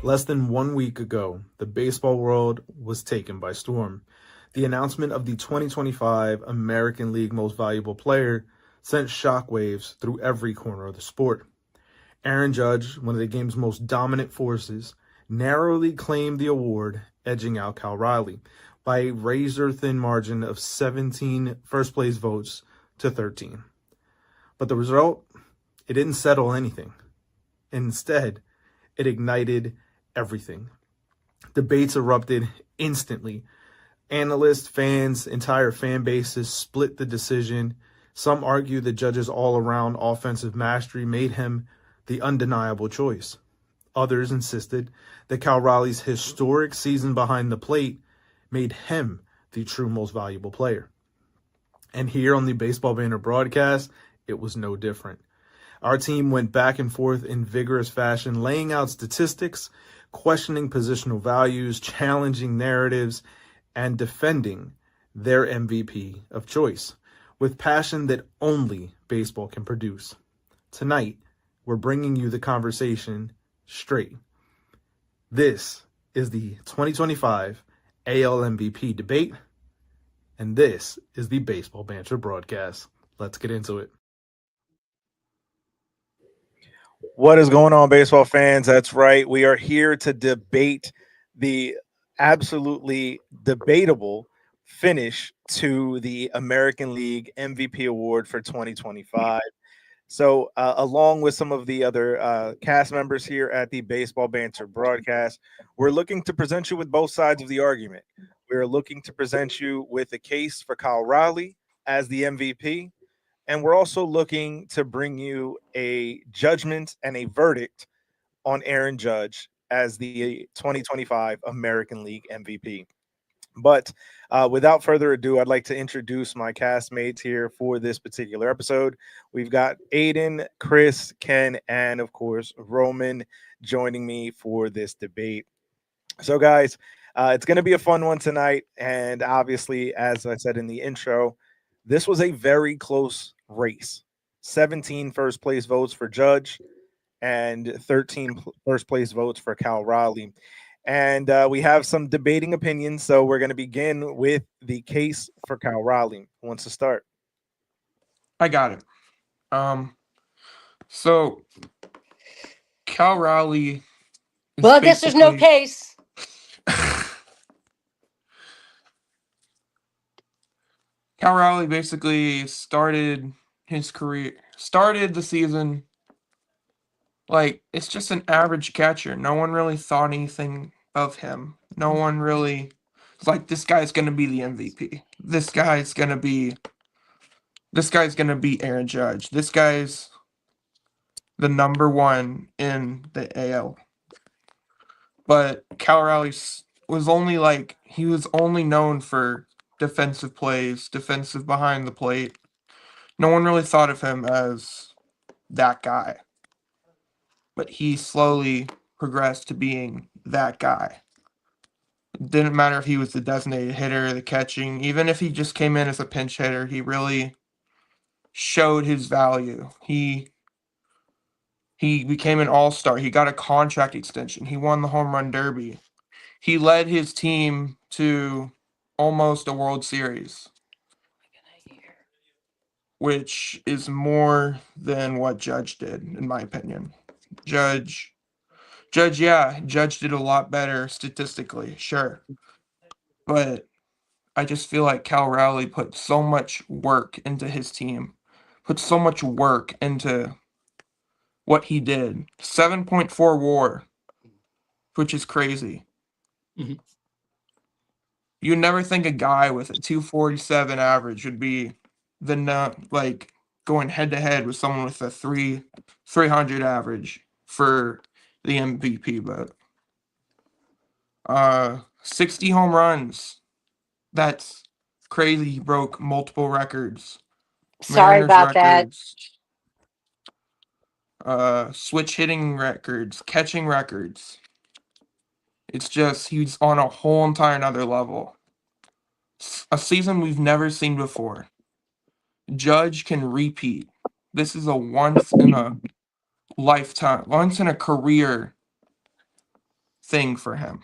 Less than 1 week ago, the baseball world was taken by storm. The announcement of the 2025 American League Most Valuable Player sent shockwaves through every corner of the sport. Aaron Judge, one of the game's most dominant forces, narrowly claimed the award, edging out Cal Raleigh by a razor-thin margin of 17 first-place votes to 13. But the result, it didn't settle anything. Instead, it ignited everything. Debates erupted instantly. Analysts, fans, entire fan bases split the decision. Some argue the Judge's all-around offensive mastery made him the undeniable choice. Others insisted that Cal Raleigh's historic season behind the plate made him the true most valuable player. And here on the Baseball Banter Broadcast, it was no different. Our team went back and forth in vigorous fashion, laying out statistics, questioning positional values, challenging narratives, and defending their MVP of choice with passion that only baseball can produce. Tonight, we're bringing you the conversation straight. This is the 2025 AL MVP debate, and this is the Baseball Banter Broadcast. Let's get into it. What is going on, baseball fans? That's right. We are here to debate the absolutely debatable finish to the American League MVP award for 2025. So, along with some of the other cast members here at the Baseball Banter Broadcast, we're looking to present you with both sides of the argument. We're looking to present you with a case for Cal Raleigh as the MVP. And we're also looking to bring you a judgment and a verdict on Aaron Judge as the 2025 American League MVP. But without further ado, I'd like to introduce my castmates here for this particular episode. We've got Aiden, Chris, Ken, and of course, Roman joining me for this debate. So guys, it's going to be a fun one tonight. And obviously, as I said in the intro, this was a very close race. 17 first place votes for Judge and 13 first place votes for Cal Raleigh. And we have some debating opinions. So we're going to begin with the case for Cal Raleigh. Who wants to start? I got it. So Cal Raleigh. Well, I guess there's no case. Cal Raleigh basically started the season like it's just an average catcher. No one really thought anything of him. No one really was like, this guy's gonna be the MVP. This guy's gonna be Aaron Judge. This guy's the number one in the AL. But Cal Raleigh was only known for defensive plays, defensive behind the plate. No one really thought of him as that guy. But he slowly progressed to being that guy. It didn't matter if he was the designated hitter, the catching, even if he just came in as a pinch hitter, he really showed his value. He became an all-star. He got a contract extension. He won the home run derby. He led his team to almost a World Series, which is more than what Judge did, in my opinion. Judge did a lot better statistically, sure. But I just feel like Cal Raleigh put so much work into his team, put so much work into what he did. 7.4 WAR, which is crazy. Mm-hmm. You never think a guy with a 247 average would be going head to head with someone with a 300 average for the MVP vote. 60 home runs. That's crazy. He broke multiple records. Sorry about records, that. Switch hitting records, catching records. It's just he's on a whole entire another level. A season we've never seen before. Judge can repeat. This is a once in a lifetime, once in a career thing for him.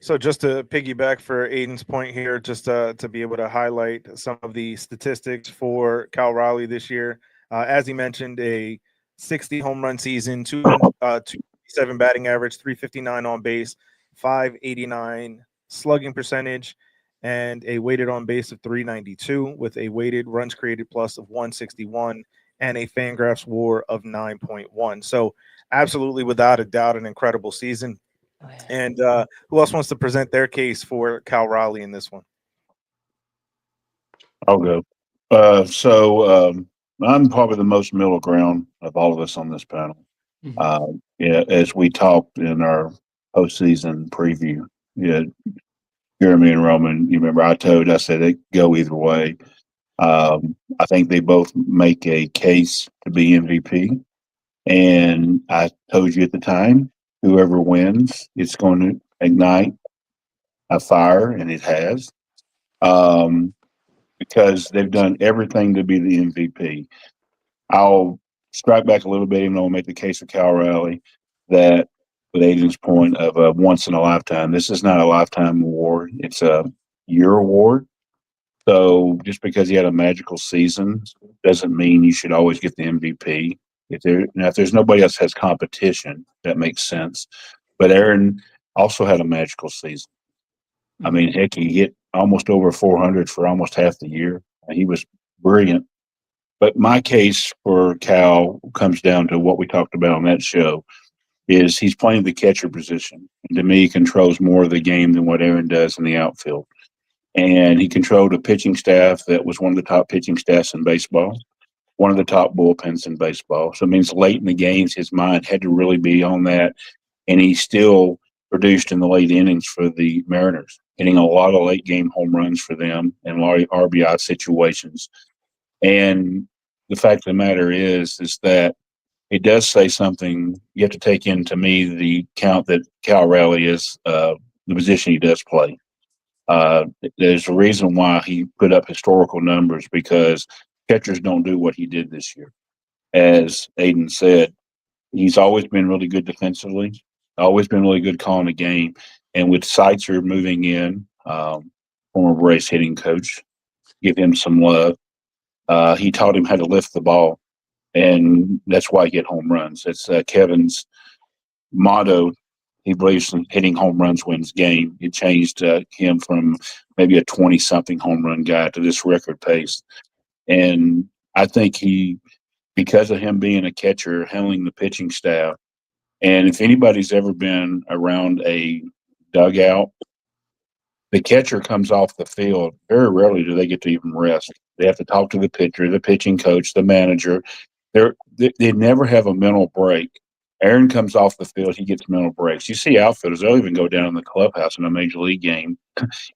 So just to piggyback for Aiden's point here, just to be able to highlight some of the statistics for Cal Raleigh this year. As he mentioned, a 60 home run season, 207 batting average, 359 on base, 589 slugging percentage, and a weighted on base of 392 with a weighted runs created plus of 161 and a Fangraphs WAR of 9.1. So absolutely, without a doubt, an incredible season. And who else wants to present their case for Cal Raleigh in this one? I'll go. I'm probably the most middle ground of all of us on this panel. Yeah, as we talked in our postseason preview, yeah, Jeremy and Roman, you remember I said it go either way. I think they both make a case to be MVP. And I told you at the time, whoever wins, it's going to ignite a fire, and it has. Because they've done everything to be the MVP. I'll strike back a little bit, even though I'll make the case for Cal Raleigh that, with Aiden's point of a once in a lifetime, this is not a lifetime award. It's a year award. So just because he had a magical season doesn't mean you should always get the MVP. If there's nobody else has competition, that makes sense. But Aaron also had a magical season. I mean, heck, he hit almost over 400 for almost half the year. He was brilliant. But my case for Cal comes down to what we talked about on that show, is he's playing the catcher position. And to me, he controls more of the game than what Aaron does in the outfield. And he controlled a pitching staff that was one of the top pitching staffs in baseball, one of the top bullpens in baseball. So it means late in the games, his mind had to really be on that. And he still produced in the late innings for the Mariners, hitting a lot of late game home runs for them in a lot of RBI situations. And the fact of the matter is that it does say something. You have to take into me the count that Cal Raleigh is the position he does play. There's a reason why he put up historical numbers, because catchers don't do what he did this year. As Aiden said, he's always been really good defensively, always been really good calling the game. And with Seitzer moving in, former Braves hitting coach, give him some love. He taught him how to lift the ball, and that's why he hit home runs. It's Kevin's motto. He believes in hitting home runs wins game. It changed him from maybe a 20-something home run guy to this record pace. And I think because of him being a catcher, handling the pitching staff, and if anybody's ever been around a dugout, the catcher comes off the field. Very rarely do they get to even rest. They have to talk to the pitcher, the pitching coach, the manager. They never have a mental break. Aaron comes off the field, he gets mental breaks. You see outfielders, they'll even go down in the clubhouse in a major league game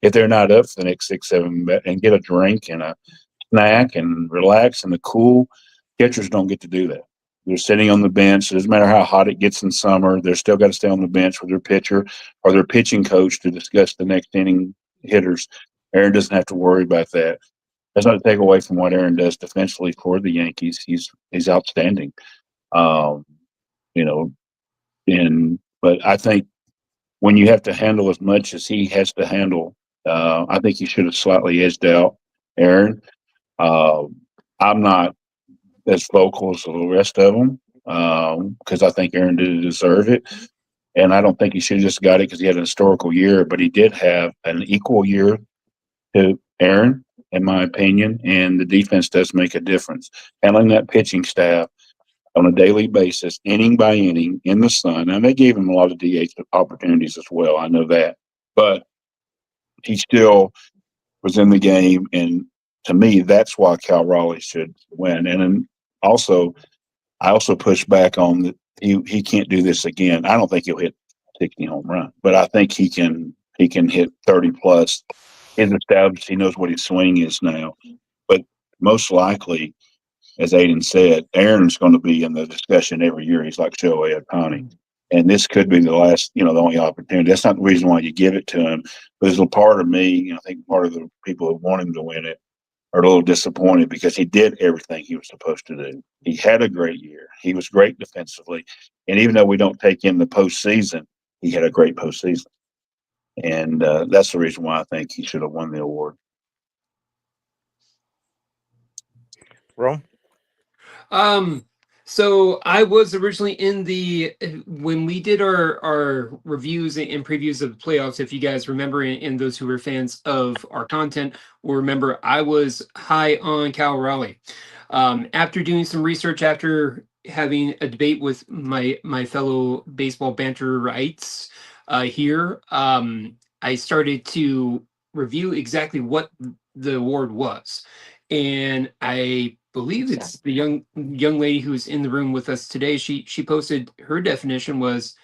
if they're not up for the next 6, 7, and get a drink and a snack and relax in the cool. Catchers don't get to do that. They're sitting on the bench. It doesn't matter how hot it gets in summer. They're still got to stay on the bench with their pitcher or their pitching coach to discuss the next inning hitters. Aaron doesn't have to worry about that. That's not to take away from what Aaron does defensively for the Yankees. He's outstanding. But I think when you have to handle as much as he has to handle, I think he should have slightly edged out Aaron. I'm not as vocal as the rest of them because I think Aaron did deserve it. And I don't think he should have just got it because he had a historical year, but he did have an equal year to Aaron, in my opinion, and the defense does make a difference. Handling that pitching staff on a daily basis, inning by inning, in the sun. And they gave him a lot of DH opportunities as well. I know that. But he still was in the game. And to me, that's why Cal Raleigh should win. And then I also push back on that he can't do this again. I don't think he'll hit 60 home run, but I think he can hit 30 plus. He's established. He knows what his swing is now. But most likely, as Aiden said, Aaron's going to be in the discussion every year. He's like Shohei Ohtani. And this could be the last, the only opportunity. That's not the reason why you give it to him. But there's a part of me, I think part of the people who want him to win it are a little disappointed because he did everything he was supposed to do. He had a great year. He was great defensively. And even though we don't take in the postseason, he had a great postseason. And that's the reason why I think he should have won the award. Rome? So I was originally in when we did our reviews and previews of the playoffs. If you guys remember, and those who were fans of our content will remember, I was high on Cal Raleigh. After doing some research, after having a debate with my fellow baseball banter rights here, I started to review exactly what the award was, and I believe it's the young lady who's in the room with us today. She posted her definition was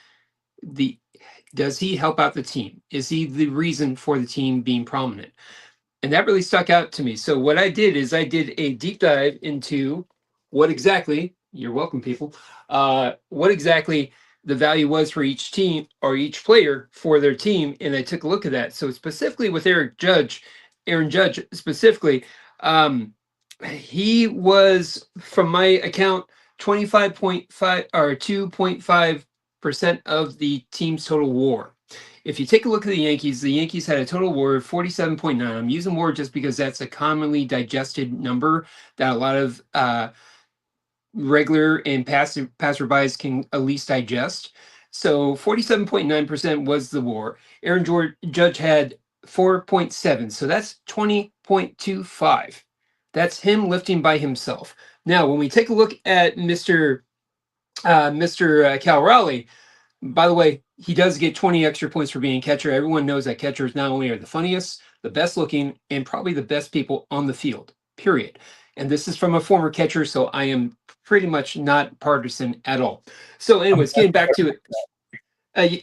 does he help out the team? Is he the reason for the team being prominent? And that really stuck out to me. So what I did is I did a deep dive into what exactly, you're welcome, people, what exactly the value was for each team or each player for their team. And I took a look at that. So specifically with Aaron Judge specifically, he was, from my account, 25.5 or 2.5% of the team's total WAR. If you take a look at the Yankees had a total WAR of 47.9. I'm using WAR just because that's a commonly digested number that a lot of regular and passerbys can at least digest. So 47.9% was the WAR. Aaron Judge had 4.7, so that's 20.25. That's him lifting by himself. Now, when we take a look at Mr. Cal Raleigh, by the way, he does get 20 extra points for being catcher. Everyone knows that catchers not only are the funniest, the best looking, and probably the best people on the field, period. And this is from a former catcher, so I am pretty much not partisan at all. So anyways, getting back to it.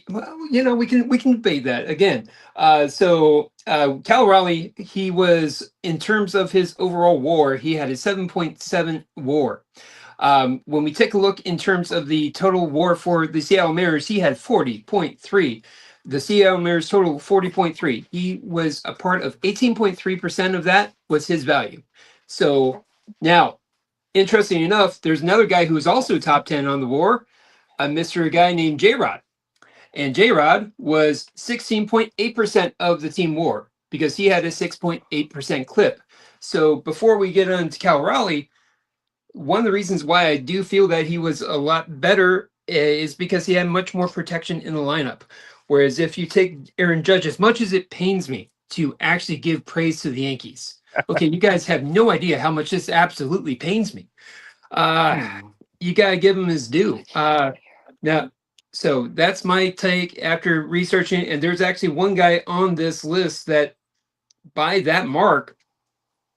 Well, we can debate that again. Cal Raleigh, he was, in terms of his overall WAR, he had a 7.7 WAR. When we take a look in terms of the total WAR for the Seattle Mariners, he had 40.3. The Seattle Mariners total 40.3. He was a part of 18.3% of that was his value. So now, interesting enough, there's another guy who's also top 10 on the WAR, a guy named J-Rod. And J-Rod was 16.8% of the team WAR because he had a 6.8% clip. So before we get on to Cal Raleigh, one of the reasons why I do feel that he was a lot better is because he had much more protection in the lineup. Whereas if you take Aaron Judge, as much as it pains me to actually give praise to the Yankees, okay, you guys have no idea how much this absolutely pains me. You got to give him his due. Now, so that's my take after researching. And there's actually one guy on this list that, by that mark,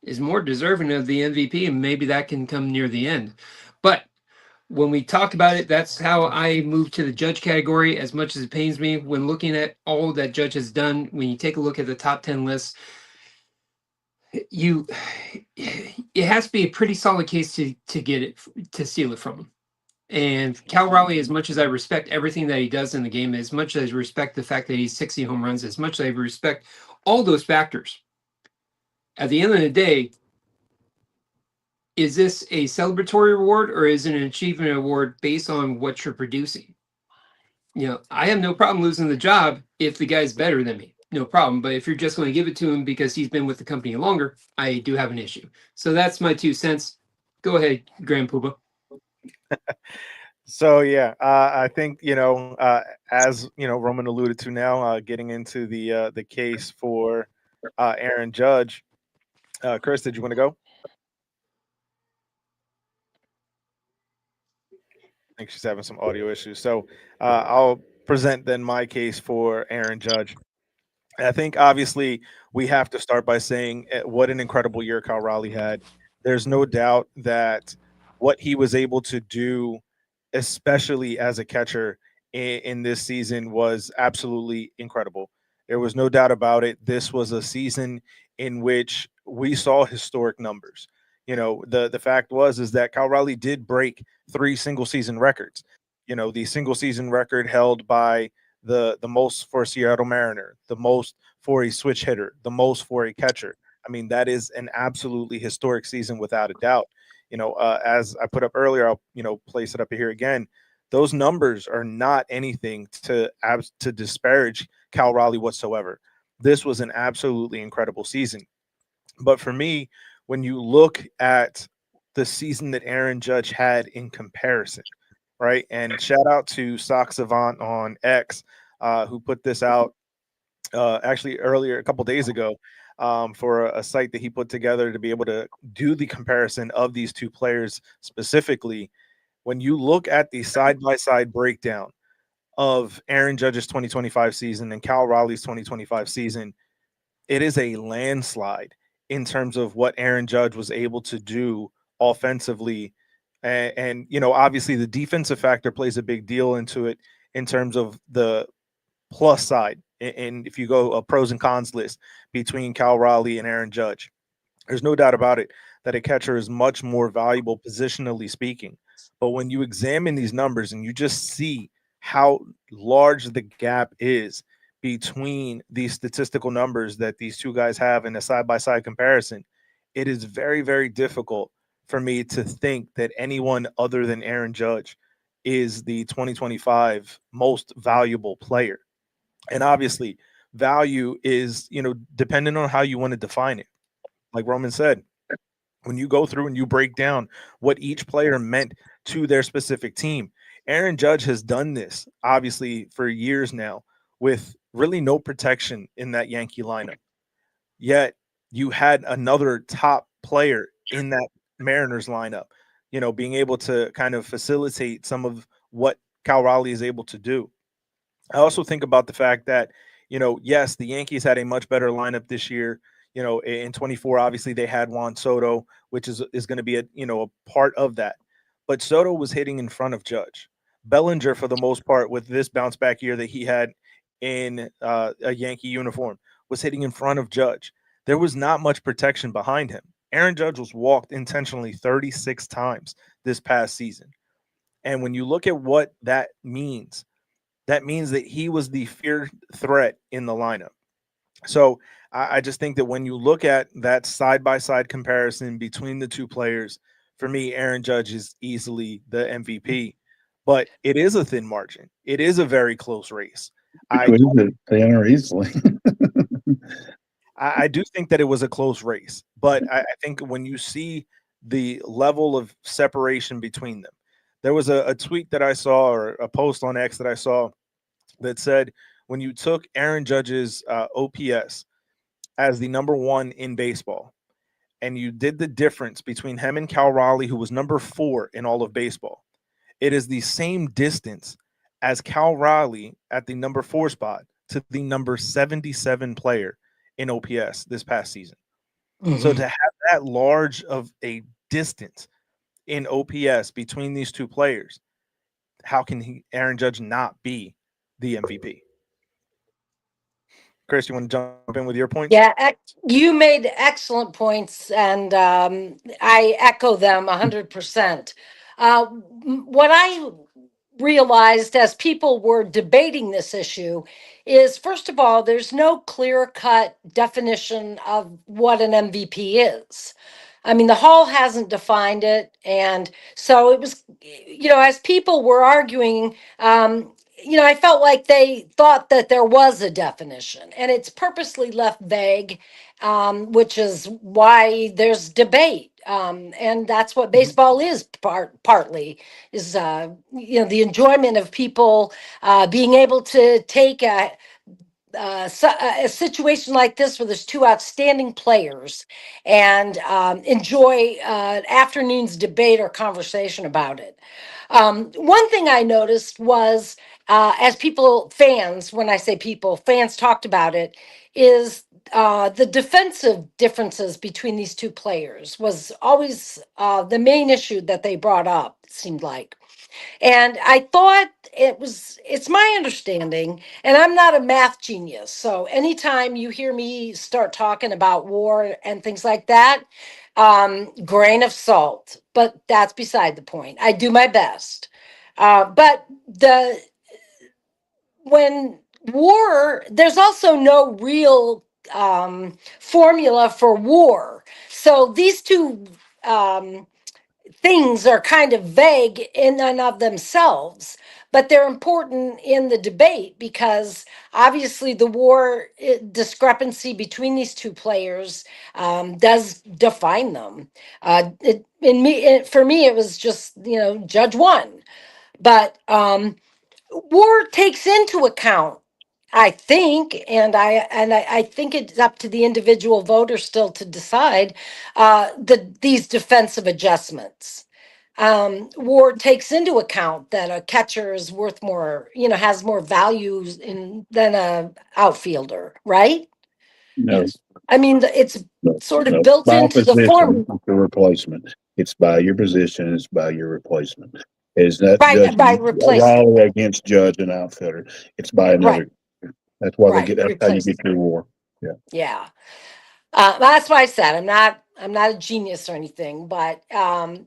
is more deserving of the MVP, and maybe that can come near the end. But when we talk about it, that's how I move to the Judge category. As much as it pains me when looking at all that Judge has done, when you take a look at the top 10 list, it has to be a pretty solid case to get it, to steal it from him. And Cal Raleigh, as much as I respect everything that he does in the game, as much as I respect the fact that he's 60 home runs, as much as I respect all those factors, at the end of the day, is this a celebratory award or is it an achievement award based on what you're producing? I have no problem losing the job if the guy's better than me. No problem. But if you're just going to give it to him because he's been with the company longer, I do have an issue. So that's my 2 cents. Go ahead, Grand Pooba. So yeah, I think as Roman alluded to now, getting into the case for Aaron Judge. Chris, did you want to go? I think she's having some audio issues. So I'll present then my case for Aaron Judge. I think obviously we have to start by saying what an incredible year Cal Raleigh had. There's no doubt that what he was able to do, especially as a catcher in this season, was absolutely incredible. There was no doubt about it. This was a season in which we saw historic numbers. The fact is that Cal Raleigh did break 3 single season records. the single season record held by the most for a Seattle Mariner, the most for a switch hitter, the most for a catcher. I mean, that is an absolutely historic season without a doubt. As I put up earlier, I'll place it up here again. Those numbers are not anything to disparage Cal Raleigh whatsoever. This was an absolutely incredible season. But for me, when you look at the season that Aaron Judge had in comparison, right? And shout out to Sock Savant on X, who put this out actually earlier, a couple days ago, for a site that he put together to be able to do the comparison of these two players specifically. When you look at the side by side breakdown of Aaron Judge's 2025 season and Cal Raleigh's 2025 season, it is a landslide in terms of what Aaron Judge was able to do offensively. And obviously the defensive factor plays a big deal into it in terms of the plus side. And if you go a pros and cons list between Cal Raleigh and Aaron Judge, there's no doubt about it that a catcher is much more valuable positionally speaking. But when you examine these numbers and you just see how large the gap is between these statistical numbers that these two guys have in a side by side comparison, it is very, very difficult for me to think that anyone other than Aaron Judge is the 2025 most valuable player. And obviously, value is, dependent on how you want to define it. Like Roman said, when you go through and you break down what each player meant to their specific team, Aaron Judge has done this obviously for years now with really no protection in that Yankee lineup. Yet you had another top player in that Mariners lineup, being able to kind of facilitate some of what Cal Raleigh is able to do. I also think about the fact that, yes, the Yankees had a much better lineup this year. In 24, obviously they had Juan Soto, which is going to be a part of that. But Soto was hitting in front of Judge. Bellinger, for the most part, with this bounce back year that he had in a Yankee uniform, was hitting in front of Judge. There was not much protection behind him. Aaron Judge was walked intentionally 36 times this past season. And when you look at what that means that he was the fear threat in the lineup. So I just think that when you look at that side by side comparison between the two players, for me, Aaron Judge is easily the MVP. But it is a thin margin. It is a very close race. I easily. I do think that it was a close race, but I think when you see the level of separation between them, there was a tweet that I saw or a post on X that I saw that said when you took Aaron Judge's OPS as the number one in baseball, and you did the difference between him and Cal Raleigh, who was number 4 in all of baseball, it is the same distance as Cal Raleigh at the number 4 spot to the number 77 player in OPS this past season. Mm-hmm. So to have that large of a distance in OPS between these two players, how can Aaron Judge not be the MVP? Chris, you want to jump in with your points? Yeah, you made excellent points, and I echo them 100%. What I realized as people were debating this issue is, first of all, there's no clear-cut definition of what an MVP is. I mean, the Hall hasn't defined it, and so it was, as people were arguing, I felt like they thought that there was a definition, and it's purposely left vague, which is why there's debate. And that's what baseball is partly is, the enjoyment of people being able to take a situation like this where there's two outstanding players and enjoy afternoon's debate or conversation about it. One thing I noticed was, as fans, when I say people, fans talked about it, is the defensive differences between these two players was always the main issue that they brought up, it seemed like. And I thought it's my understanding, and I'm not a math genius. So anytime you hear me start talking about war and things like that, grain of salt, but that's beside the point. I do my best. But when war, there's also no real formula for war. So these two things are kind of vague in and of themselves, but they're important in the debate because obviously the war discrepancy between these two players does define them. For me, it was just, Judge won, but war takes into account, I think, and I think it's up to the individual voter still to decide these defensive adjustments. War takes into account that a catcher is worth more, has more values than a outfielder, right? No, Yes. I mean, it's no, sort of no. built By into the position, form it's the replacement. It's by your position. It's by your replacement. It's not by judging replacement, Raleigh against Judge and outfitter. It's by right? another. That's why they Right, get. That's how you get replacement. your war. Yeah. Yeah. That's why I said I'm not a genius or anything, but I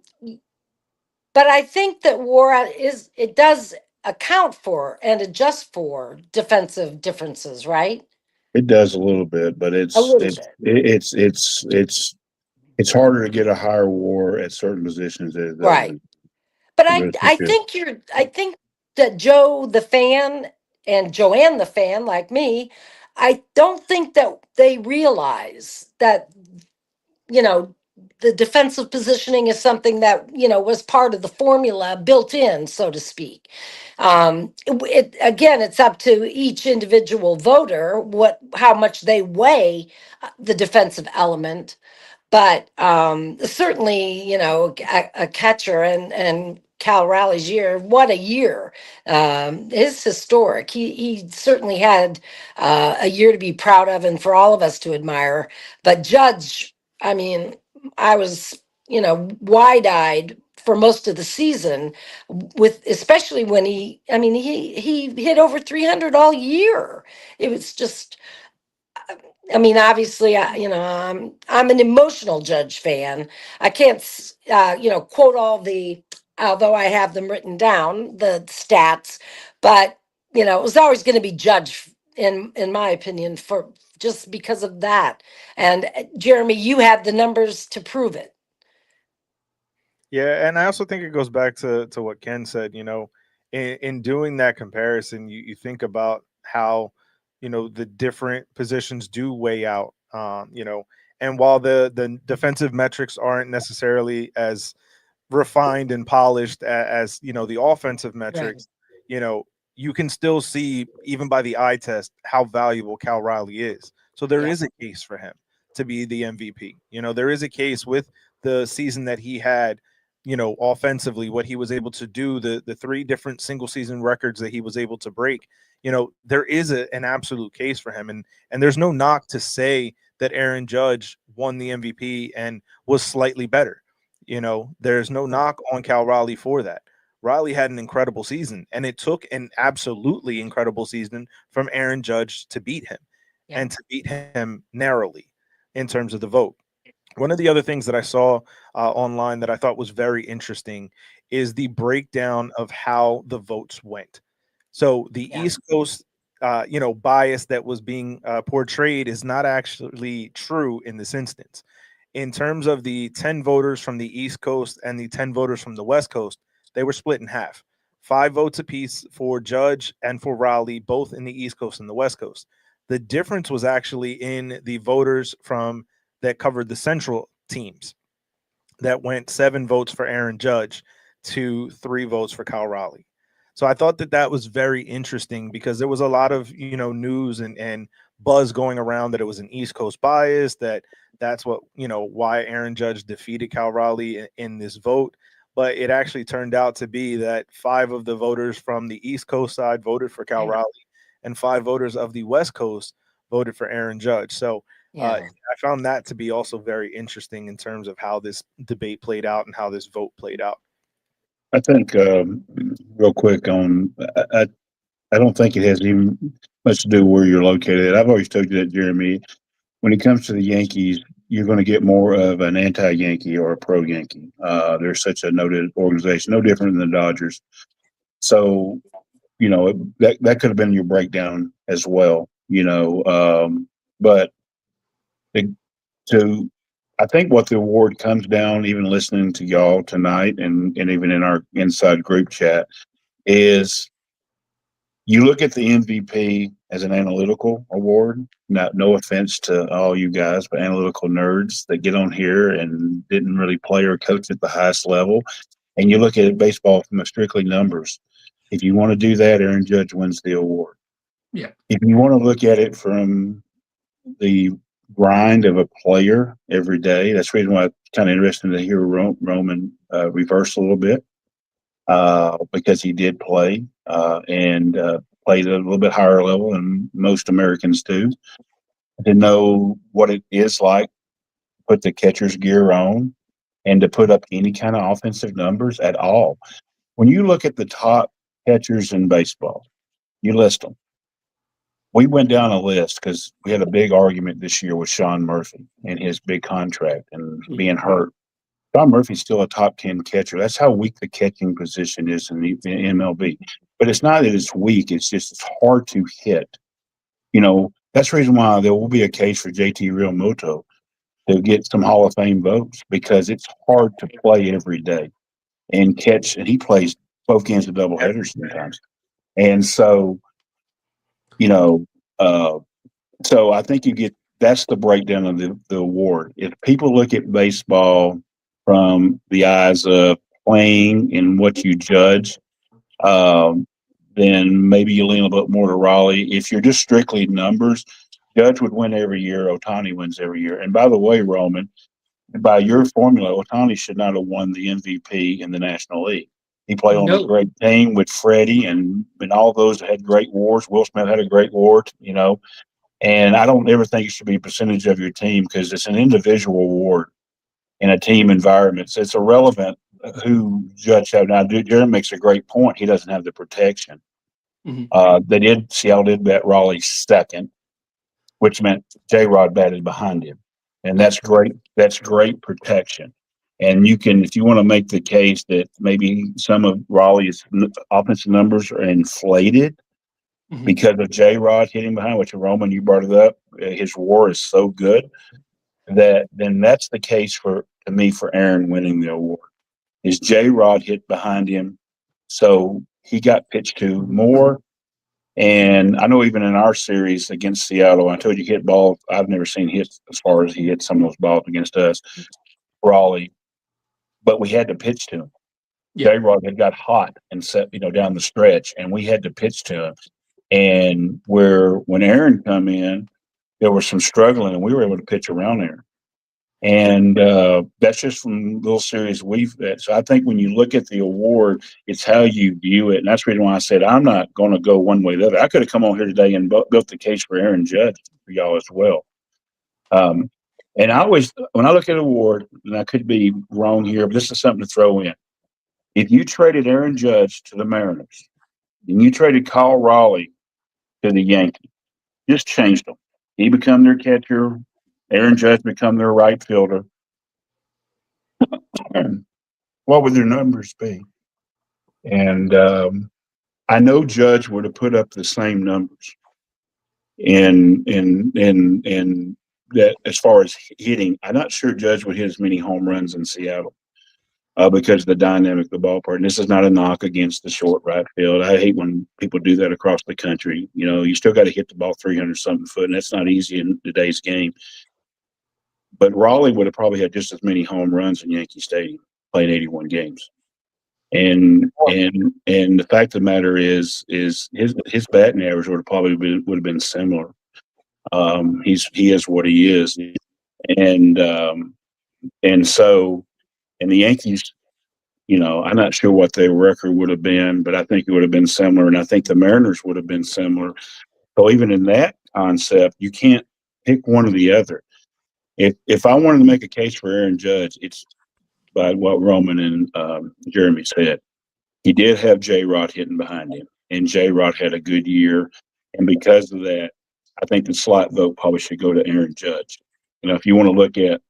think that war it does account for and adjust for defensive differences, right? It does a little bit, but A little bit, it's harder to get a higher war at certain positions than it does right? in But the I rest of I the field. think I think that Joe the fan and Joanne the fan like me, I don't think that they realize that you know the defensive positioning is something that was part of the formula built in, so to speak. Again, it's up to each individual voter how much they weigh the defensive element, but certainly, a catcher and Cal Raleigh's year, what a year, is historic. He certainly had a year to be proud of and for all of us to admire. But Judge, I mean, I was, wide-eyed for most of the season, with especially when he hit over 300 all year. It was just, I mean, obviously, I'm an emotional Judge fan. I can't, quote all although I have them written down, the stats, but it was always going to be Judge in my opinion, for just because of that. And Jeremy, you had the numbers to prove it. Yeah, and I also think it goes back to what Ken said. In doing that comparison, you think about how the different positions do weigh out. And while the defensive metrics aren't necessarily as refined and polished as the offensive Right. metrics, you know you can still see even by the eye test how valuable Cal Riley is. So there Yeah. is a case for him to be the MVP. There is a case with the season that he had, offensively, what he was able to do, the three different single season records that he was able to break. There is an absolute case for him, and there's no knock to say that Aaron Judge won the MVP and was slightly better. There's no knock on Cal Raleigh for that. Riley had an incredible season, and it took an absolutely incredible season from Aaron Judge to beat him, Yeah. and to beat him narrowly in terms of the vote. One of the other things that I saw online that I thought was very interesting is the breakdown of how the votes went. So the Yeah. East Coast, bias that was being portrayed is not actually true in this instance. In terms of the 10 voters from the East Coast and the 10 voters from the West Coast, they were split in half. 5 votes apiece for Judge and for Raleigh, both in the East Coast and the West Coast. The difference was actually in the voters from that covered the Central teams, that went 7 votes for Aaron Judge to 3 votes for Cal Raleigh. So I thought that was very interesting because there was a lot of news and buzz going around that it was an East Coast bias, that's what why Aaron Judge defeated Cal Raleigh in this vote. But it actually turned out to be that 5 of the voters from the East Coast side voted for Cal Yeah. Raleigh, and 5 voters of the West Coast voted for Aaron Judge. So Yeah. I found that to be also very interesting in terms of how this debate played out and how this vote played out. I think real quick on I don't think it has even much to do where you're located. I've always told you that, Jeremy. When it comes to the Yankees, you're going to get more of an anti-Yankee or a pro-Yankee. They're such a noted organization, no different than the Dodgers. So, that could have been your breakdown as well, but the, to, I think what the award comes down, even listening to y'all tonight and even in our inside group chat, is you look at the MVP as an analytical award. No offense to all you guys, but analytical nerds that get on here and didn't really play or coach at the highest level. And you look at baseball from a strictly numbers. If you want to do that, Aaron Judge wins the award. Yeah. If you want to look at it from the grind of a player every day, that's the reason why it's kind of interesting to hear Roman reverse a little bit, because he did play and played at a little bit higher level than most Americans do. To know what it is like to put the catcher's gear on and to put up any kind of offensive numbers at all. When you look at the top catchers in baseball, you list them. We went down a list because we had a big argument this year with Sean Murphy and his big contract and being hurt. Sean Murphy's still a top 10 catcher. That's how weak the catching position is in the MLB. But it's not that it's weak. It's just it's hard to hit. That's the reason why there will be a case for JT Realmuto to get some Hall of Fame votes, because it's hard to play every day and catch. And he plays both games of doubleheaders sometimes. And so, so I think that's the breakdown of the award. If people look at baseball from the eyes of playing and what you judge, then maybe you lean a bit more to Raleigh. If you're just strictly numbers, Judge would win every year. Ohtani wins every year. And by the way, Roman, by your formula, Ohtani should not have won the MVP in the National League. He played on a great team with Freddie and all those had great wars. Will Smith had a great war, And I don't ever think it should be a percentage of your team, because it's an individual award in a team environment. So it's irrelevant who Judge have. Now, Jeremy makes a great point. He doesn't have the protection. Mm-hmm. Seattle did bet Raleigh second, which meant J-Rod batted behind him. And that's great. That's great protection. And you can, if you want to make the case that maybe some of Raleigh's offensive numbers are inflated because of J-Rod hitting behind, which Roman, you brought it up, his WAR is so good then that's the case to me for Aaron winning the award. Is J-Rod hit behind him, so he got pitched to more. And I know even in our series against Seattle, I told you hit balls I've never seen hit as far as he hit some of those balls against us, Raleigh, but we had to pitch to him. Yeah. J-Rod had got hot and set, down the stretch, and we had to pitch to him. And when Aaron come in, there was some struggling, and we were able to pitch around there. And that's just from little series we've had. So I think when you look at the award, it's how you view it. And that's the reason why I said I'm not going to go one way or the other. I could have come on here today and built the case for Aaron Judge for y'all as well. And I always, when I look at an award, and I could be wrong here, but this is something to throw in. If you traded Aaron Judge to the Mariners and you traded Cal Raleigh to the Yankees, just changed them. He become their catcher. Aaron Judge become their right fielder. What would their numbers be? And I know Judge would have put up the same numbers in that as far as hitting. I'm not sure Judge would hit as many home runs in Seattle because of the dynamic of the ballpark. And this is not a knock against the short right field. I hate when people do that across the country. You still got to hit the ball 300-something foot, and that's not easy in today's game. But Raleigh would have probably had just as many home runs in Yankee Stadium, playing 81 games. And the fact of the matter is his batting average would have probably been similar. He is what he is, and so the Yankees, I'm not sure what their record would have been, but I think it would have been similar, and I think the Mariners would have been similar. So even in that concept, you can't pick one or the other. If I wanted to make a case for Aaron Judge, it's by what Roman and Jeremy said. He did have J-Rod hitting behind him, and J-Rod had a good year. And because of that, I think the slot vote probably should go to Aaron Judge. If you want to look at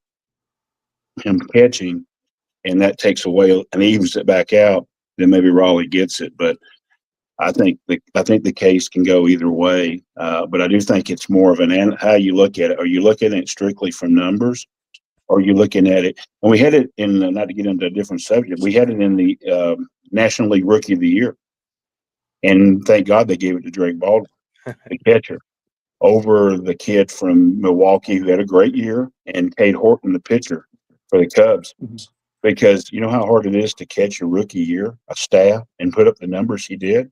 him catching, and that takes away and evens it back out, then maybe Raleigh gets it. But I think the case can go either way, but I do think it's more of how you look at it. Are you looking at it strictly from numbers, or are you looking at it? And we had it in not to get into a different subject. We had it in the National League Rookie of the Year, and thank God they gave it to Drake Baldwin, the catcher, over the kid from Milwaukee who had a great year, and Cade Horton, the pitcher for the Cubs. Because you know how hard it is to catch your rookie year, a staff, and put up the numbers he did.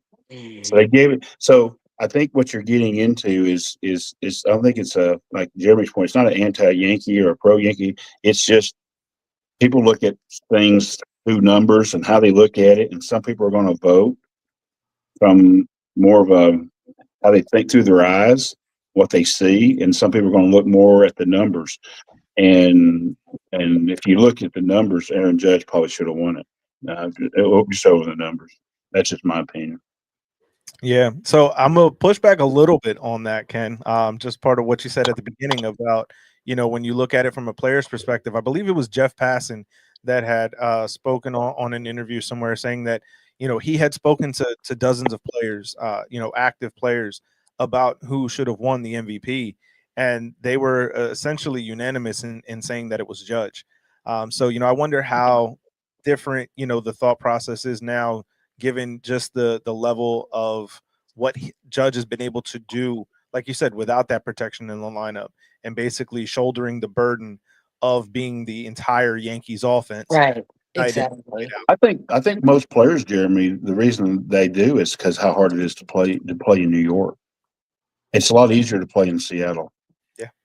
So they gave it. So I think what you're getting into is I don't think it's like Jeremy's point. It's not an anti-Yankee or a pro-Yankee. It's just people look at things through numbers and how they look at it, and some people are going to vote from more of a how they think through their eyes, what they see, and some people are going to look more at the numbers. And if you look at the numbers, Aaron Judge probably should have won it. Just over the numbers. That's just my opinion. Yeah. So I'm gonna push back a little bit on that, Ken. Just part of what you said at the beginning about, when you look at it from a player's perspective, I believe it was Jeff Passan that had spoken on an interview somewhere saying that, he had spoken to dozens of players, active players about who should have won the MVP. And they were essentially unanimous in saying that it was Judge. So, I wonder how different, the thought process is now, given just the level of what Judge has been able to do, like you said, without that protection in the lineup, and basically shouldering the burden of being the entire Yankees offense. Right. Exactly. I think most players, Jeremy, the reason they do is because how hard it is to play in New York. It's a lot easier to play in Seattle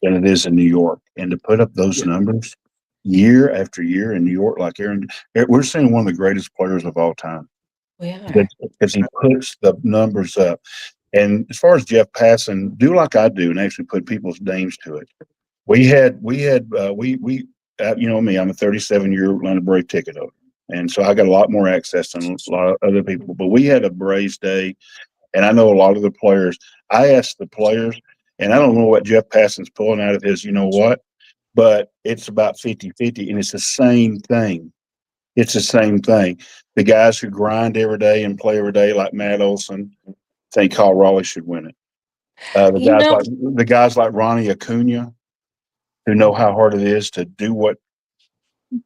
than it is in New York, and to put up those numbers year after year in New York, like we're seeing one of the greatest players of all time. We are. Because he puts the numbers up. And as far as Jeff Passan, do like I do and actually put people's names to it. We you know me, I'm a 37-year Atlanta Brave ticket holder. And so I got a lot more access than a lot of other people. But we had a Braves day, and I know a lot of the players. I asked the players, and I don't know what Jeff Passan's pulling out of his, you know what, but it's about 50-50, and it's the same thing. It's the same thing. The guys who grind every day and play every day, like Matt Olson, think Cal Raleigh should win it. The guys like Ronnie Acuna, who know how hard it is to do what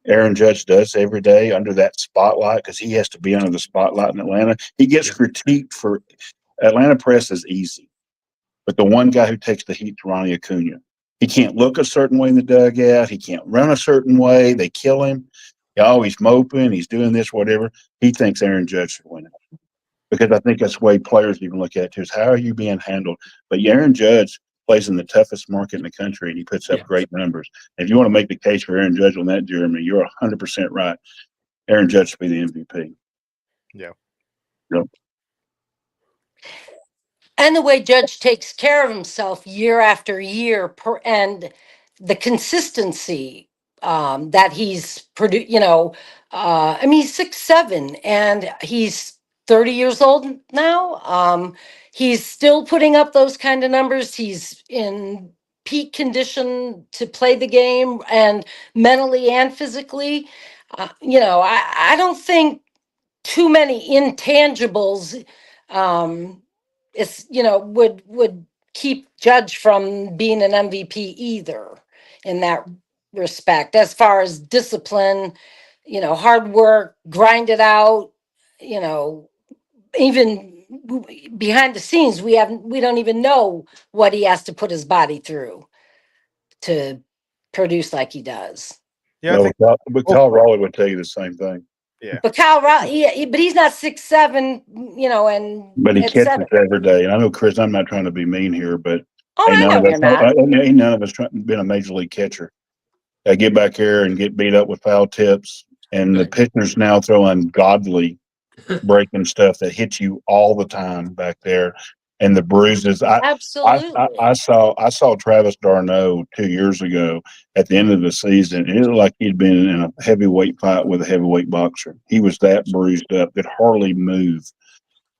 Aaron Judge does every day under that spotlight, because he has to be under the spotlight in Atlanta. He gets critiqued for Atlanta press is easy, but the one guy who takes the heat is Ronnie Acuna. He can't look a certain way in the dugout. He can't run a certain way. They kill him. He's moping. He's doing this, whatever. He thinks Aaron Judge should win it, because I think that's the way players even look at it too, is how are you being handled? But Aaron Judge plays in the toughest market in the country, and he puts up great numbers. If you want to make the case for Aaron Judge on that, Jeremy, you're 100% right. Aaron Judge should be the MVP. Yeah. Yep. And the way Judge takes care of himself year after year, and the consistency that he's produced. He's 6'7", and he's 30 years old now. He's still putting up those kind of numbers. He's in peak condition to play the game, and mentally and physically. I don't think too many intangibles would keep Judge from being an MVP either, in that respect, as far as discipline, hard work, grind it out, even behind the scenes, we don't even know what he has to put his body through to produce like he does. Yeah, but Cal Raleigh would tell you the same thing. Yeah. But Cal Raleigh, but he's not 6'7", and but he catches every day. And I know, Chris, I'm not trying to be mean here, but I know you're not. Ain't none of us been a major league catcher. They get back here and get beat up with foul tips, and the pitchers now throw ungodly breaking stuff that hits you all the time back there, and the bruises. Absolutely. I saw Travis d'Arnaud 2 years ago at the end of the season. It looked like he'd been in a heavyweight fight with a heavyweight boxer. He was that bruised up, could hardly move.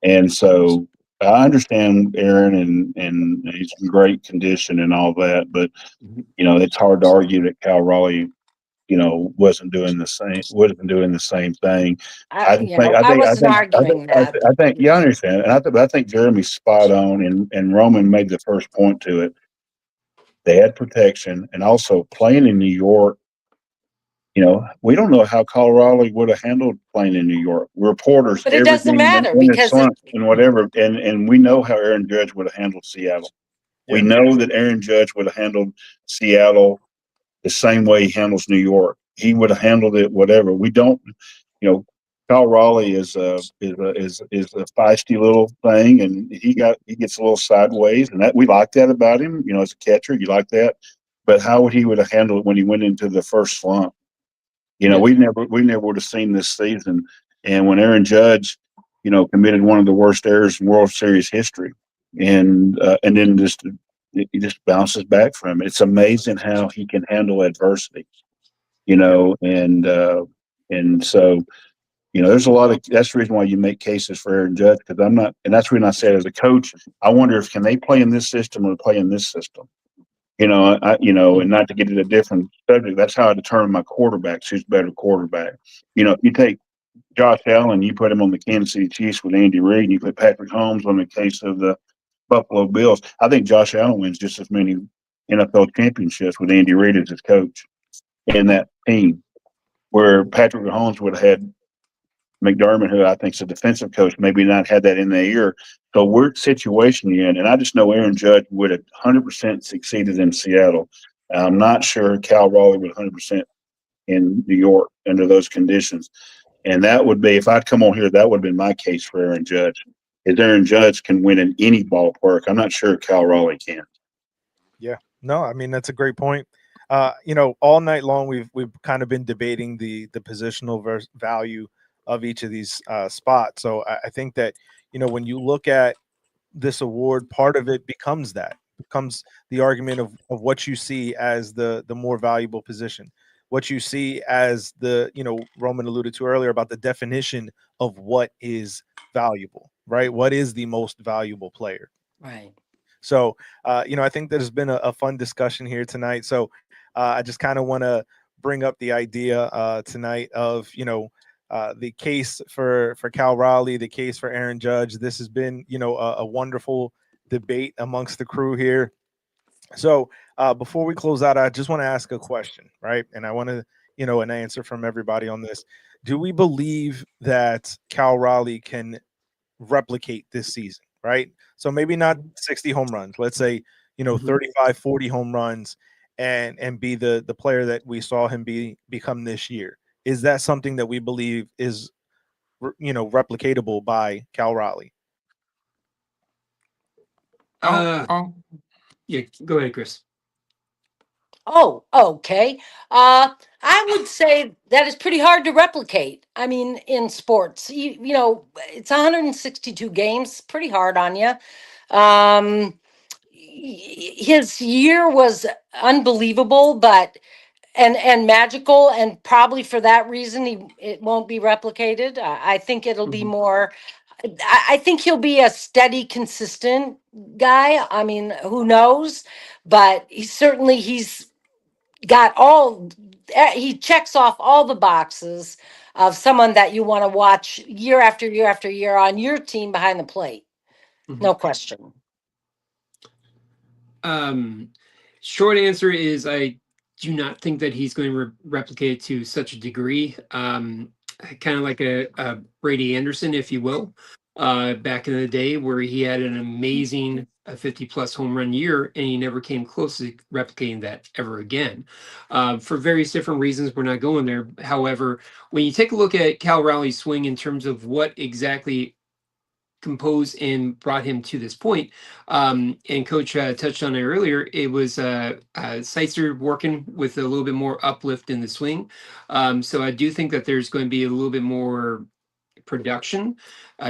And so I understand Aaron, and he's in great condition and all that, but it's hard to argue that Cal Raleigh wasn't doing the same thing. I just think, I wasn't arguing that. I think, yeah, I understand. And I think Jeremy's spot on, and Roman made the first point to it. They had protection, and also playing in New York. We don't know how Colorado would have handled playing in New York. Reporters, But it every doesn't game matter in the because slump and whatever, and we know how Aaron Judge would have handled Seattle. We know that Aaron Judge would have handled Seattle the same way he handles New York. He would have handled it whatever. We don't, Cal Raleigh is a feisty little thing, and he gets a little sideways, and that we like that about him. As a catcher, you like that. But how would he would have handled it when he went into the first slump? We never would have seen this season. And when Aaron Judge, committed one of the worst errors in World Series history, and then he just bounces back from it. It's amazing how he can handle adversity, and so there's a lot of that's the reason why you make cases for Aaron Judge, because I'm not, and that's the reason I said as a coach, I wonder if can they play in this system or play in this system. And not to get into a different subject, that's how I determine my quarterbacks, who's better quarterback. If you take Josh Allen, you put him on the Kansas City Chiefs with Andy Reid, and you put Patrick Holmes on the case of the Buffalo Bills. I think Josh Allen wins just as many NFL championships with Andy Reid as his coach in that team, where Patrick Mahomes would have had McDermott, who I think is a defensive coach, maybe not had that in their ear. So we're situation in, and I just know Aaron Judge would have 100% succeeded in Seattle. I'm not sure Cal Raleigh would 100% in New York under those conditions. And that would be, if I'd come on here, that would have been my case for Aaron Judge. Is Aaron Judge can win in any ballpark. I'm not sure Cal Raleigh can. Yeah, no, I mean, that's a great point. All night long we've kind of been debating the positional value of each of these spots. So I think that when you look at this award, part of it becomes the argument of what you see as the more valuable position, what you see as the Roman alluded to earlier about the definition of what is valuable, right? What is the most valuable player, Right. So, I think there's been a fun discussion here tonight. So, I just kind of want to bring up the idea tonight of, the case for Cal Raleigh, the case for Aaron Judge. This has been, a wonderful debate amongst the crew here. So, before we close out, I just want to ask a question, right? And I want to, an answer from everybody on this. Do we believe that Cal Raleigh can replicate this season, right? So maybe not 60 home runs, let's say, 35, 40 home runs and be the player that we saw him become this year. Is that something that we believe is, replicatable by Cal Raleigh? Yeah, go ahead, Chris. Oh, okay. I would say that is pretty hard to replicate. I mean, in sports, it's 162 games, pretty hard on you. His year was unbelievable, but and magical, and probably for that reason, it won't be replicated. I think it'll be more. I think he'll be a steady, consistent guy. I mean, who knows? But he's got he checks off all the boxes of someone that you want to watch year after year after year on your team behind the plate. No question. Short answer is I do not think that he's going to replicate to such a degree. Kind of like a Brady Anderson, if you will, back in the day where he had an amazing 50-plus home run year, and he never came close to replicating that ever again. For various different reasons, we're not going there. However, when you take a look at Cal Raleigh's swing in terms of what exactly composed and brought him to this point. And Coach touched on it earlier. It was Seitzer working with a little bit more uplift in the swing. So I do think that there's going to be a little bit more production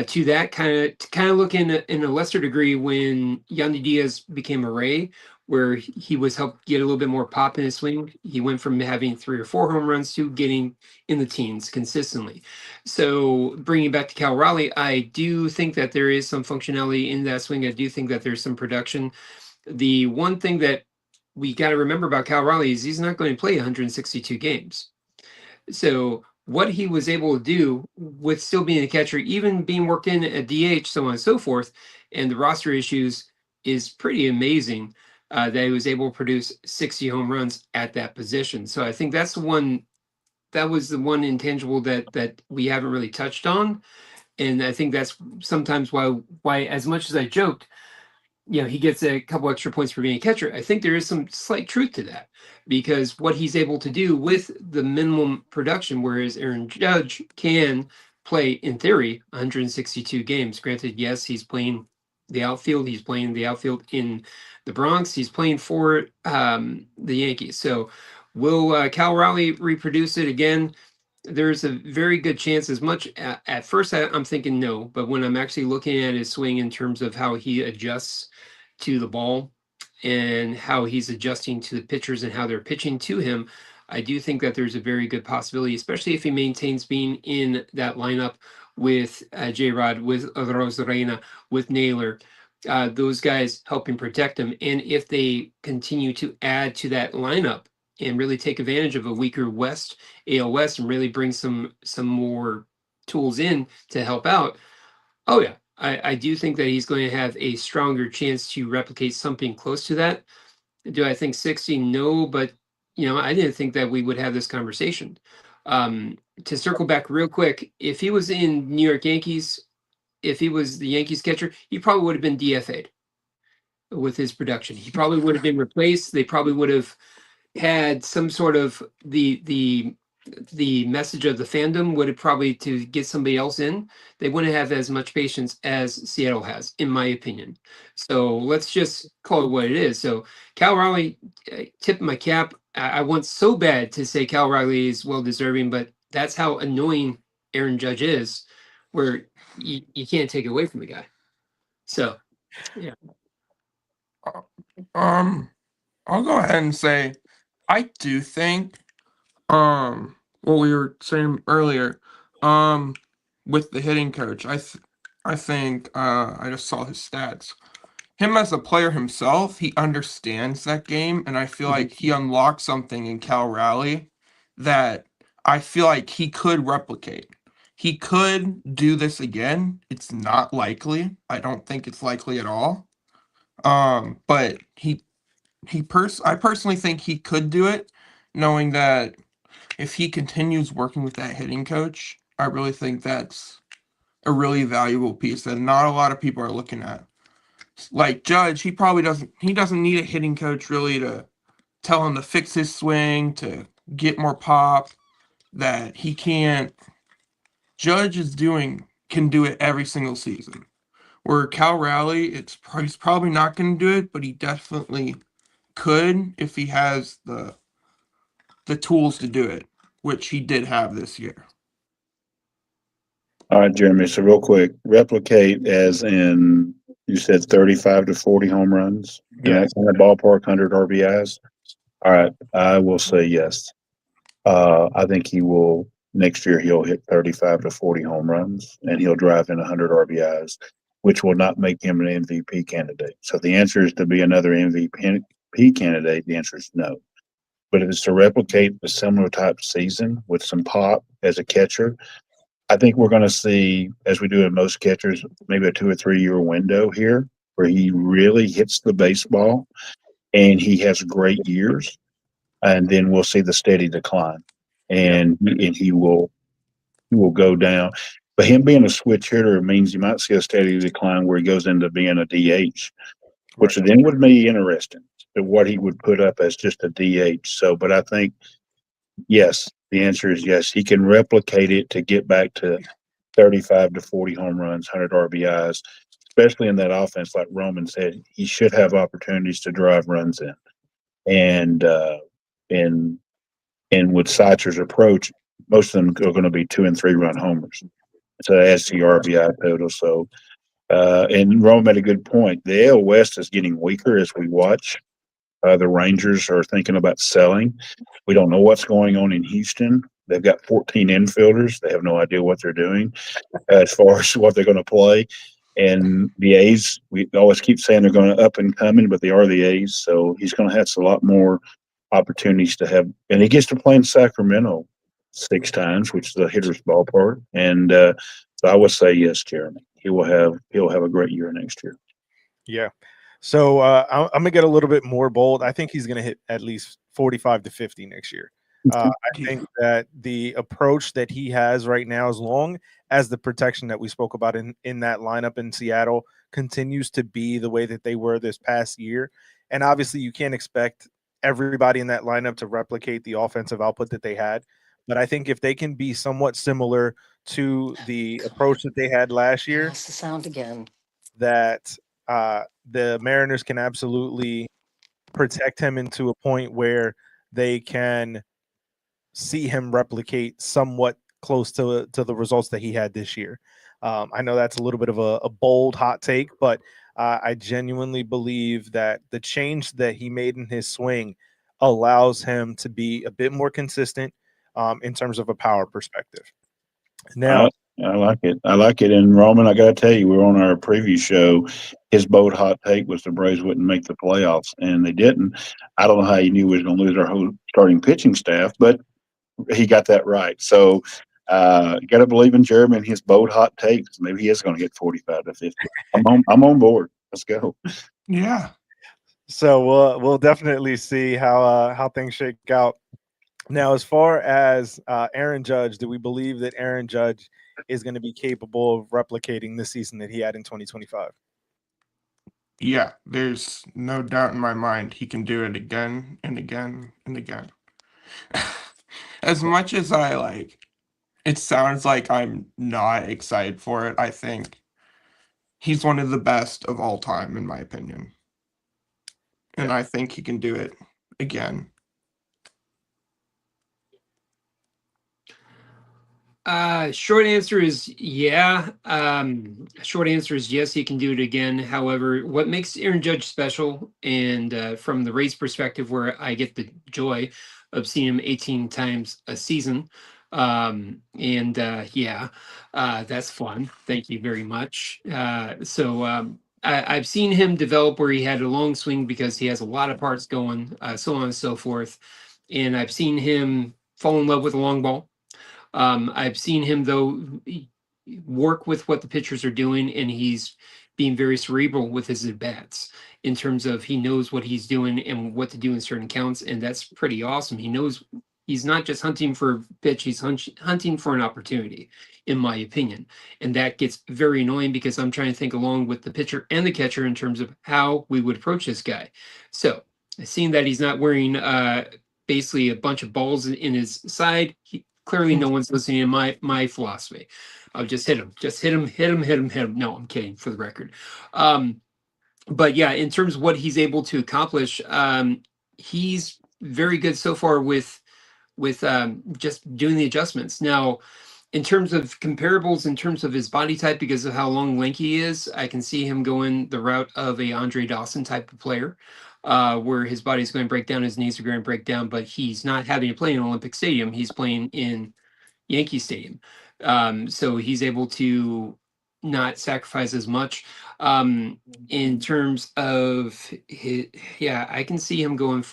to that. Kind of look in a lesser degree when Yandy Diaz became a Ray, where he was helped get a little bit more pop in his swing. He went from having 3 or 4 home runs to getting in the teens consistently. So bringing back to Cal Raleigh, I do think that there is some functionality in that swing. I do think that there's some production. The one thing that we got to remember about Cal Raleigh is he's not going to play 162 games. So what he was able to do with still being a catcher, even being worked in at DH, so on and so forth, and the roster issues is pretty amazing that he was able to produce 60 home runs at that position. So I think that's the one that was the one intangible that we haven't really touched on. And I think that's sometimes why as much as I joked, he gets a couple extra points for being a catcher. I think there is some slight truth to that because what he's able to do with the minimum production, whereas Aaron Judge can play, in theory, 162 games. Granted, yes, he's playing the outfield. He's playing the outfield in the Bronx. He's playing for the Yankees. So will Cal Raleigh reproduce it again? There's a very good chance. As much at first I'm thinking no, but when I'm actually looking at his swing in terms of how he adjusts to the ball and how he's adjusting to the pitchers and how they're pitching to him, I do think that there's a very good possibility, especially if he maintains being in that lineup with J-Rod, with Rosarena, with Naylor, those guys helping protect him. And if they continue to add to that lineup and really take advantage of a weaker West, AL West, and really bring some more tools in to help out, oh yeah, I do think that he's going to have a stronger chance to replicate something close to that. Do I think 60? No, but I didn't think that we would have this conversation. To circle back real quick, if he was in New York Yankees, if he was the Yankees catcher, he probably would have been DFA'd with his production. He probably would have been replaced. They probably would have had some sort of the message of the fandom would have probably to get somebody else in. They wouldn't have as much patience as Seattle has, in my opinion. So let's just call it what it is. So Cal Raleigh, tip my cap. I want so bad to say Cal Raleigh is well deserving, but that's how annoying Aaron Judge is, where you can't take it away from the guy. So yeah. I'll go ahead and say I do think what we were saying earlier with the hitting coach. I think I just saw his stats. Him as a player himself, he understands that game, and I feel like he unlocked something in Cal Raleigh that I feel like he could replicate. He could do this again. It's not likely. I don't think it's likely at all. But I personally think he could do it, knowing that if he continues working with that hitting coach, I really think that's a really valuable piece that not a lot of people are looking at. Like Judge, he doesn't need a hitting coach really to tell him to fix his swing, to get more pop, that he can't. Judge can do it every single season. Where Cal Raleigh, he's probably not going to do it, but he definitely could if he has the tools to do it, which he did have this year. All right, Jeremy. So real quick, replicate as in you said 35 to 40 home runs. Yeah. In that ballpark, 100 RBIs. All right, I will say yes. I think he will next year. He'll hit 35 to 40 home runs, and he'll drive in 100 RBIs, which will not make him an MVP candidate. So the answer is to be another MVP candidate. The answer is no. But if it's to replicate a similar type season with some pop as a catcher, I think we're going to see, as we do in most catchers, maybe a 2 or 3 year window here where he really hits the baseball and he has great years, and then we'll see the steady decline, and he will go down. But him being a switch hitter means you might see a steady decline where he goes into being a DH, which then would be interesting to what he would put up as just a DH. So, but I think yes, the answer is yes. He can replicate it to get back to 35 to 40 home runs, 100 RBIs, especially in that offense. Like Roman said, he should have opportunities to drive runs in. And with Seitzer's approach, most of them are going to be 2 and 3 run homers. So that's the RBI total. So, and Roman made a good point. The AL West is getting weaker as we watch. The Rangers are thinking about selling. We don't know what's going on in Houston. They've got 14 infielders. They have no idea what they're doing as far as what they're going to play. And the A's, we always keep saying they're going to up and coming, but they are the A's. So he's going to have a lot more opportunities to have, and he gets to play in Sacramento 6 times, which is a hitter's ballpark. And so I would say yes, Jeremy. He'll have a great year next year. Yeah. So I'm gonna get a little bit more bold. I think he's gonna hit at least 45 to 50 next year. I think that the approach that he has right now, as long as the protection that we spoke about in that lineup in Seattle continues to be the way that they were this past year, and obviously you can't expect everybody in that lineup to replicate the offensive output that they had. But I think if they can be somewhat similar to the approach that they had last year, Lost the sound again. that the Mariners can absolutely protect him into a point where they can see him replicate somewhat close to the results that he had this year. I know that's a little bit of a bold hot take, but I genuinely believe that the change that he made in his swing allows him to be a bit more consistent in terms of a power perspective. Now, I like it. I like it. And Roman, I got to tell you, we were on our preview show. His bold hot take was the Braves wouldn't make the playoffs, and they didn't. I don't know how he knew we was going to lose our whole starting pitching staff, but he got that right. So you got to believe in Jeremy and his bold hot takes. Maybe he is going to get 45 to 50. I'm on board. Let's go. Yeah. so we'll definitely see how things shake out. Now, as far as Aaron Judge, do we believe that Aaron Judge is going to be capable of replicating the season that he had in 2025? Yeah, there's no doubt in my mind he can do it again and again and again. As much as it sounds like I'm not excited for it, I think he's one of the best of all time, in my opinion. And I think he can do it again. Short answer is yeah. Short answer is yes, he can do it again. However, what makes Aaron Judge special, and from the Rays perspective, where I get the joy of seeing him 18 times a season, that's fun. Thank you very much. I've seen him develop where he had a long swing because he has a lot of parts going, so on and so forth. And I've seen him fall in love with a long ball. I've seen him though work with what the pitchers are doing, and he's being very cerebral with his at bats in terms of he knows what he's doing and what to do in certain counts, and that's pretty awesome. He knows he's not just hunting for a pitch; he's hunting for an opportunity, in my opinion, and that gets very annoying because I'm trying to think along with the pitcher and the catcher in terms of how we would approach this guy. So, seeing that he's not wearing basically a bunch of balls in his side, clearly no one's listening to my philosophy. I'll just hit him, hit him. No, I'm kidding, for the record. But yeah, in terms of what he's able to accomplish, he's very good so far with just doing the adjustments. Now, in terms of comparables, in terms of his body type, because of how long lanky he is, I can see him going the route of a Andre Dawson type of player, where his body's going to break down, his knees are going to break down, but he's not having to play in Olympic Stadium. He's playing in Yankee Stadium. So he's able to not sacrifice as much. In terms of his, yeah, I can see him going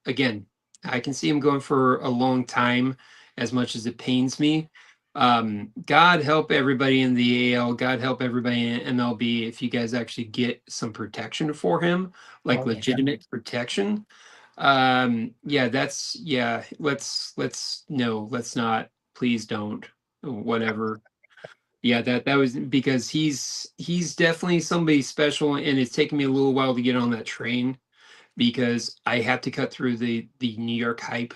again. I can see him going for a long time, as much as it pains me. God help everybody in the AL. God help everybody in MLB if you guys actually get some protection for him, like legitimate protection. Let's no, let's not. Please don't. Whatever. Yeah, that was because he's definitely somebody special, and it's taken me a little while to get on that train because I have to cut through the New York hype,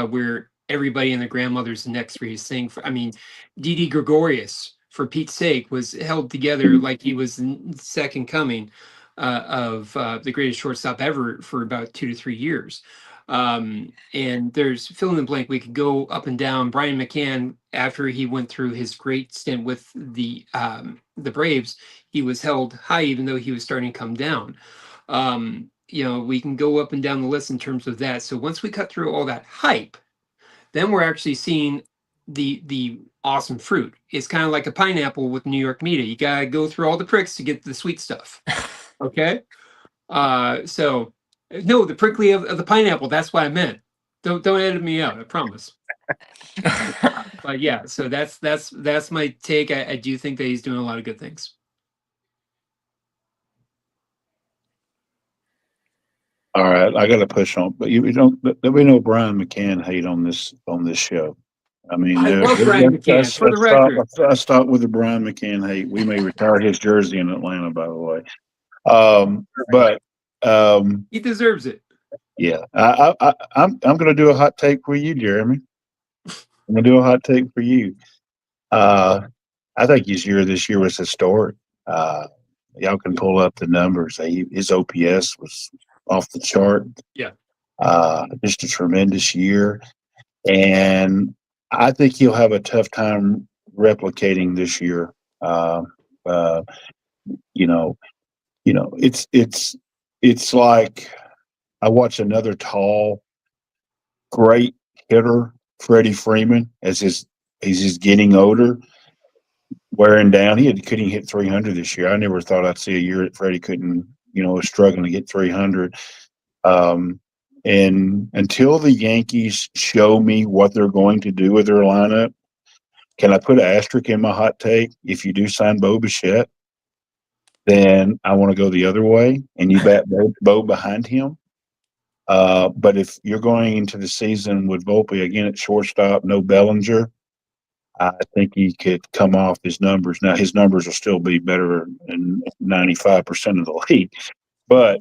where everybody and their grandmother's next for his thing. I mean, Didi Gregorius, for Pete's sake, was held together like he was the second coming of the greatest shortstop ever for about 2 to 3 years. And there's fill in the blank. We could go up and down. Brian McCann, after he went through his great stint with the Braves, he was held high even though he was starting to come down. We can go up and down the list in terms of that. So once we cut through all that hype, then we're actually seeing the awesome fruit. It's kind of like a pineapple with New York Mita. You gotta go through all the pricks to get the sweet stuff. Okay. So no, the prickly of the pineapple. That's what I meant. Don't edit me out. I promise. But yeah, so that's my take. I do think that he's doing a lot of good things. All right, I got to push on, but you don't. There'll be no Brian McCann hate on this show. I mean, I love Brian McCann. For the record, I stop with the Brian McCann hate. We may retire his jersey in Atlanta, by the way. But he deserves it. yeah, I'm going to do a hot take for you, Jeremy. I'm going to do a hot take for you. I think his year this year was historic. Y'all can pull up the numbers. His OPS was off the chart. Yeah. Just a tremendous year. And I think he'll have a tough time replicating this year. You know, it's like I watched another tall, great hitter, Freddie Freeman, as he's getting older, wearing down. Couldn't hit 300 this year. I never thought I'd see a year that Freddie couldn't, was struggling to get 300. And until the Yankees show me what they're going to do with their lineup, can I put an asterisk in my hot take? If you do sign Bo Bichette, then I want to go the other way, and you bet Bo behind him. But if you're going into the season with Volpe again at shortstop, no Bellinger, I think he could come off his numbers. Now, his numbers will still be better than 95% of the league, but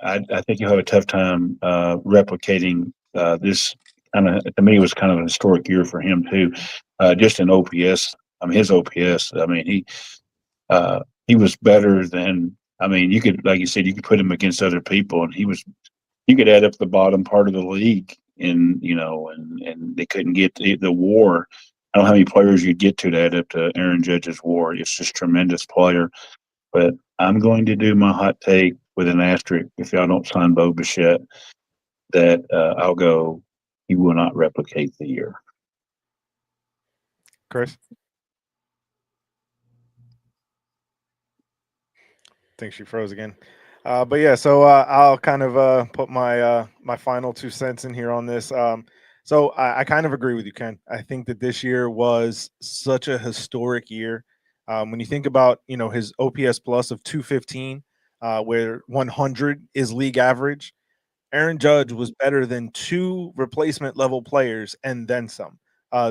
I think you'll have a tough time replicating this kind of. To me, it was kind of an historic year for him too. Just in OPS, I mean, his OPS. I mean, he was better than. I mean, you could, like you said, you could put him against other people, and you could add up the bottom part of the league, and and they couldn't get the WAR. I don't know how many players you'd get to add up to Aaron Judge's WAR. It's just tremendous player. But I'm going to do my hot take with an asterisk. If y'all don't sign Bo Bichette, that I'll go. He will not replicate the year. Chris? I think she froze again. But yeah, so I'll kind of put my my final 2 cents in here on this. So I kind of agree with you, Ken. I think that this year was such a historic year. When you think about his OPS plus of 215, where 100 is league average, Aaron Judge was better than 2 replacement level players and then some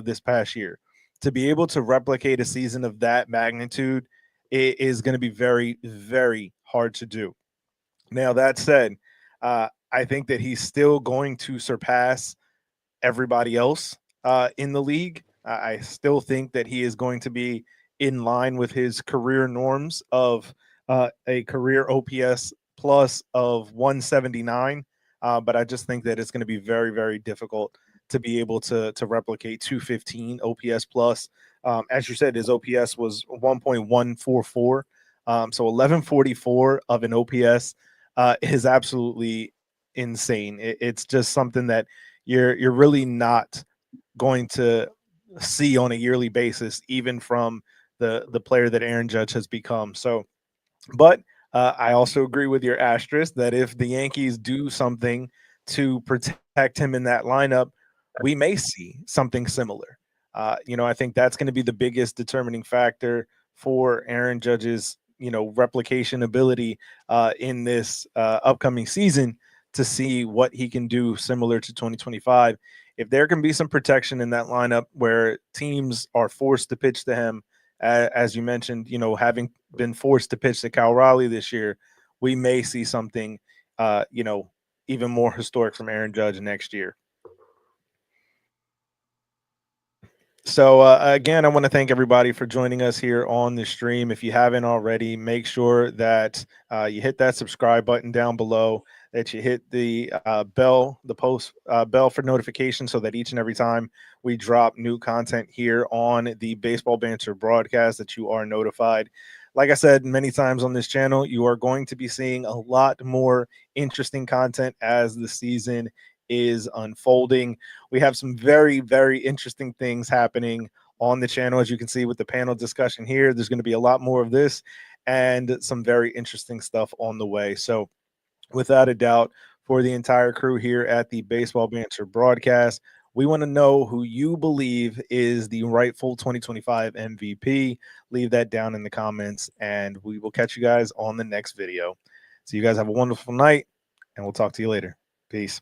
this past year. To be able to replicate a season of that magnitude is going to be very, very hard to do. Now, that said, I think that he's still going to surpass everybody else in the league. I still think that he is going to be in line with his career norms of a career OPS plus of 179. But I just think that it's going to be very, very difficult to be able to replicate 215 OPS plus. As you said, his OPS was 1.144. So 1144 of an OPS is absolutely insane. It's just something that you're really not going to see on a yearly basis, even from the player that Aaron Judge has become. So, but I also agree with your asterisk that if the Yankees do something to protect him in that lineup, we may see something similar. I think that's going to be the biggest determining factor for Aaron Judge's, replication ability in this upcoming season to see what he can do similar to 2025. If there can be some protection in that lineup where teams are forced to pitch to him, as you mentioned, having been forced to pitch to Cal Raleigh this year, we may see something, even more historic from Aaron Judge next year. So again, I want to thank everybody for joining us here on the stream. If you haven't already, make sure that you hit that subscribe button down below, that you hit the bell for notifications, so that each and every time we drop new content here on the Baseball Banter broadcast, that you are notified. Like I said many times on this channel, you are going to be seeing a lot more interesting content as the season is unfolding. We have some very, very interesting things happening on the channel. As you can see with the panel discussion here, there's going to be a lot more of this and some very interesting stuff on the way. So without a doubt, for the entire crew here at the Baseball Banter Broadcast, we want to know who you believe is the rightful 2025 MVP. Leave that down in the comments, and we will catch you guys on the next video. So you guys have a wonderful night, and we'll talk to you later. Peace.